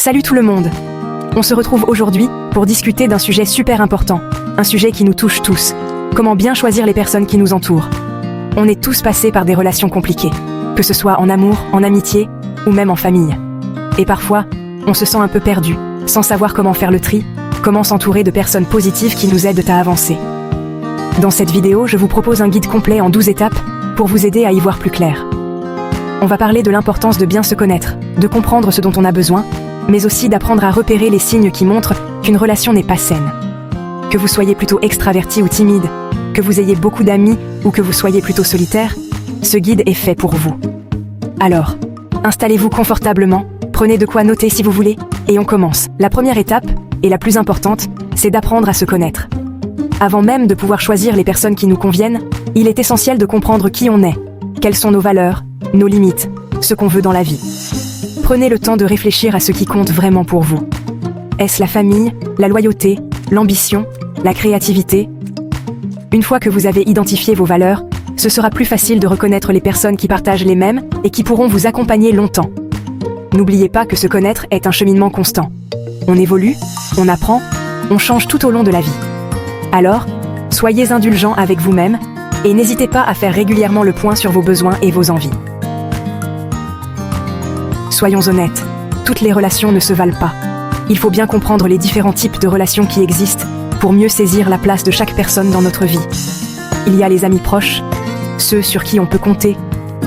Salut tout le monde! On se retrouve aujourd'hui pour discuter d'un sujet super important, un sujet qui nous touche tous. Comment bien choisir les personnes qui nous entourent. On est tous passés par des relations compliquées, que ce soit en amour, en amitié ou même en famille. Et parfois, on se sent un peu perdu, sans savoir comment faire le tri, comment s'entourer de personnes positives qui nous aident à avancer. Dans cette vidéo, je vous propose un guide complet en 12 étapes pour vous aider à y voir plus clair. On va parler de l'importance de bien se connaître, de comprendre ce dont on a besoin, mais aussi d'apprendre à repérer les signes qui montrent qu'une relation n'est pas saine. Que vous soyez plutôt extraverti ou timide, que vous ayez beaucoup d'amis ou que vous soyez plutôt solitaire, ce guide est fait pour vous. Alors, installez-vous confortablement, prenez de quoi noter si vous voulez, et on commence. La première étape, et la plus importante, c'est d'apprendre à se connaître. Avant même de pouvoir choisir les personnes qui nous conviennent, il est essentiel de comprendre qui on est, quelles sont nos valeurs, nos limites, ce qu'on veut dans la vie. Prenez le temps de réfléchir à ce qui compte vraiment pour vous. Est-ce la famille, la loyauté, l'ambition, la créativité? Une fois que vous avez identifié vos valeurs, ce sera plus facile de reconnaître les personnes qui partagent les mêmes et qui pourront vous accompagner longtemps. N'oubliez pas que se connaître est un cheminement constant. On évolue, on apprend, on change tout au long de la vie. Alors, soyez indulgents avec vous-même et n'hésitez pas à faire régulièrement le point sur vos besoins et vos envies. Soyons honnêtes, toutes les relations ne se valent pas. Il faut bien comprendre les différents types de relations qui existent pour mieux saisir la place de chaque personne dans notre vie. Il y a les amis proches, ceux sur qui on peut compter,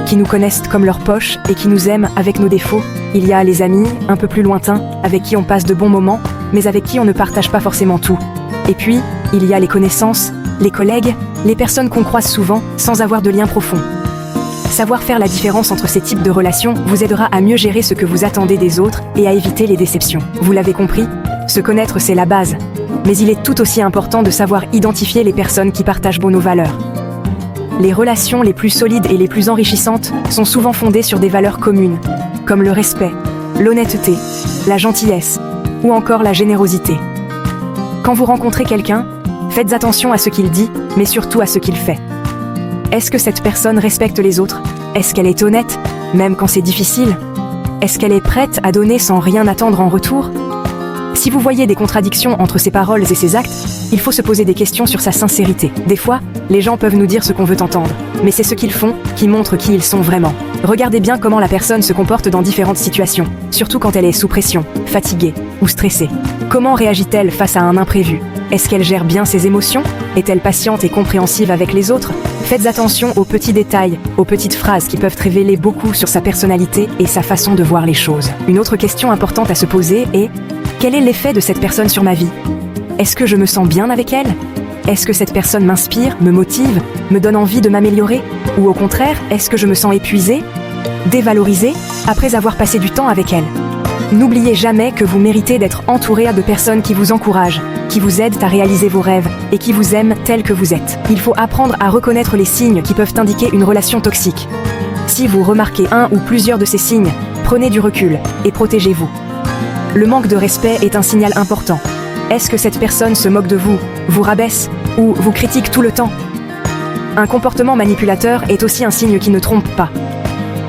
qui nous connaissent comme leur poche et qui nous aiment avec nos défauts. Il y a les amis un peu plus lointains, avec qui on passe de bons moments, mais avec qui on ne partage pas forcément tout. Et puis, il y a les connaissances, les collègues, les personnes qu'on croise souvent sans avoir de lien profond. Savoir faire la différence entre ces types de relations vous aidera à mieux gérer ce que vous attendez des autres et à éviter les déceptions. Vous l'avez compris, se connaître c'est la base. Mais il est tout aussi important de savoir identifier les personnes qui partagent nos valeurs. Les relations les plus solides et les plus enrichissantes sont souvent fondées sur des valeurs communes, comme le respect, l'honnêteté, la gentillesse ou encore la générosité. Quand vous rencontrez quelqu'un, faites attention à ce qu'il dit, mais surtout à ce qu'il fait. Est-ce que cette personne respecte les autres? Est-ce qu'elle est honnête, même quand c'est difficile? Est-ce qu'elle est prête à donner sans rien attendre en retour? Si vous voyez des contradictions entre ses paroles et ses actes, il faut se poser des questions sur sa sincérité. Des fois, les gens peuvent nous dire ce qu'on veut entendre, mais c'est ce qu'ils font qui montre qui ils sont vraiment. Regardez bien comment la personne se comporte dans différentes situations, surtout quand elle est sous pression, fatiguée ou stressée. Comment réagit-elle face à un imprévu? Est-ce qu'elle gère bien ses émotions? Est-elle patiente et compréhensive avec les autres? Faites attention aux petits détails, aux petites phrases qui peuvent révéler beaucoup sur sa personnalité et sa façon de voir les choses. Une autre question importante à se poser est: quel est l'effet de cette personne sur ma vie? Est-ce que je me sens bien avec elle? Est-ce que cette personne m'inspire, me motive, me donne envie de m'améliorer? Ou au contraire, est-ce que je me sens épuisée, dévalorisée, après avoir passé du temps avec elle? N'oubliez jamais que vous méritez d'être entouré de personnes qui vous encouragent, qui vous aident à réaliser vos rêves et qui vous aiment tel que vous êtes. Il faut apprendre à reconnaître les signes qui peuvent indiquer une relation toxique. Si vous remarquez un ou plusieurs de ces signes, prenez du recul et protégez-vous. Le manque de respect est un signal important. Est-ce que cette personne se moque de vous, vous rabaisse ou vous critique tout le temps? Un comportement manipulateur est aussi un signe qui ne trompe pas.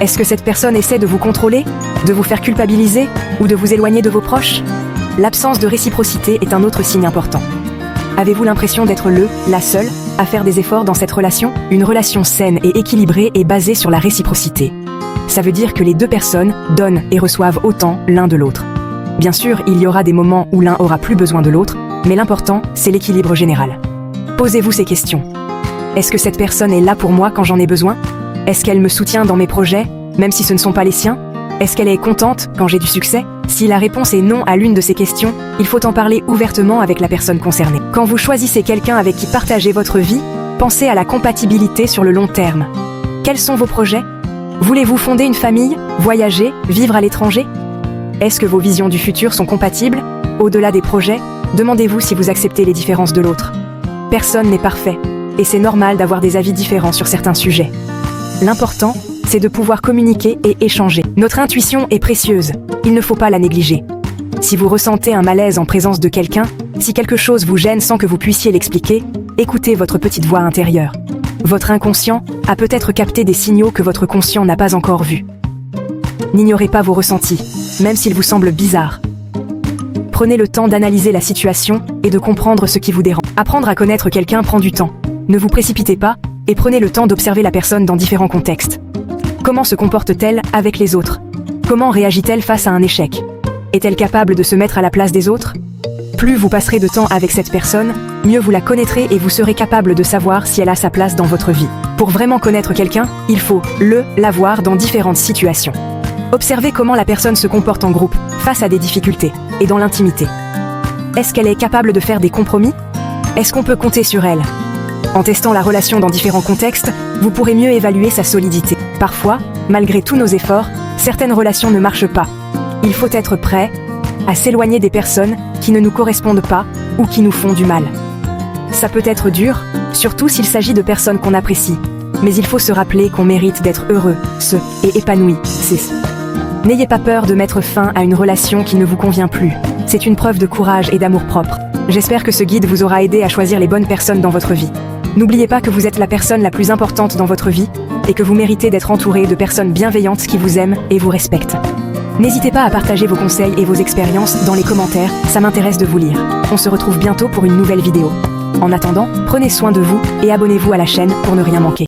Est-ce que cette personne essaie de vous contrôler, de vous faire culpabiliser ou de vous éloigner de vos proches? L'absence de réciprocité est un autre signe important. Avez-vous l'impression d'être la seule, à faire des efforts dans cette relation? Une relation saine et équilibrée est basée sur la réciprocité. Ça veut dire que les deux personnes donnent et reçoivent autant l'un de l'autre. Bien sûr, il y aura des moments où l'un aura plus besoin de l'autre, mais l'important, c'est l'équilibre général. Posez-vous ces questions. Est-ce que cette personne est là pour moi quand j'en ai besoin? Est-ce qu'elle me soutient dans mes projets, même si ce ne sont pas les siens? Est-ce qu'elle est contente quand j'ai du succès? Si la réponse est non à l'une de ces questions, il faut en parler ouvertement avec la personne concernée. Quand vous choisissez quelqu'un avec qui partager votre vie, pensez à la compatibilité sur le long terme. Quels sont vos projets? Voulez-vous fonder une famille, voyager, vivre à l'étranger? Est-ce que vos visions du futur sont compatibles? Au-delà des projets, demandez-vous si vous acceptez les différences de l'autre. Personne n'est parfait, et c'est normal d'avoir des avis différents sur certains sujets. L'important, c'est de pouvoir communiquer et échanger. Notre intuition est précieuse, il ne faut pas la négliger. Si vous ressentez un malaise en présence de quelqu'un, si quelque chose vous gêne sans que vous puissiez l'expliquer, écoutez votre petite voix intérieure. Votre inconscient a peut-être capté des signaux que votre conscient n'a pas encore vus. N'ignorez pas vos ressentis, même s'ils vous semblent bizarres. Prenez le temps d'analyser la situation et de comprendre ce qui vous dérange. Apprendre à connaître quelqu'un prend du temps. Ne vous précipitez pas et prenez le temps d'observer la personne dans différents contextes. Comment se comporte-t-elle avec les autres? Comment réagit-elle face à un échec? Est-elle capable de se mettre à la place des autres? Plus vous passerez de temps avec cette personne, mieux vous la connaîtrez et vous serez capable de savoir si elle a sa place dans votre vie. Pour vraiment connaître quelqu'un, il faut la voir dans différentes situations. Observez comment la personne se comporte en groupe, face à des difficultés, et dans l'intimité. Est-ce qu'elle est capable de faire des compromis? Est-ce qu'on peut compter sur elle? En testant la relation dans différents contextes, vous pourrez mieux évaluer sa solidité. Parfois, malgré tous nos efforts, certaines relations ne marchent pas. Il faut être prêt à s'éloigner des personnes qui ne nous correspondent pas ou qui nous font du mal. Ça peut être dur, surtout s'il s'agit de personnes qu'on apprécie. Mais il faut se rappeler qu'on mérite d'être heureux, et épanoui. N'ayez pas peur de mettre fin à une relation qui ne vous convient plus. C'est une preuve de courage et d'amour-propre. J'espère que ce guide vous aura aidé à choisir les bonnes personnes dans votre vie. N'oubliez pas que vous êtes la personne la plus importante dans votre vie et que vous méritez d'être entouré de personnes bienveillantes qui vous aiment et vous respectent. N'hésitez pas à partager vos conseils et vos expériences dans les commentaires, ça m'intéresse de vous lire. On se retrouve bientôt pour une nouvelle vidéo. En attendant, prenez soin de vous et abonnez-vous à la chaîne pour ne rien manquer.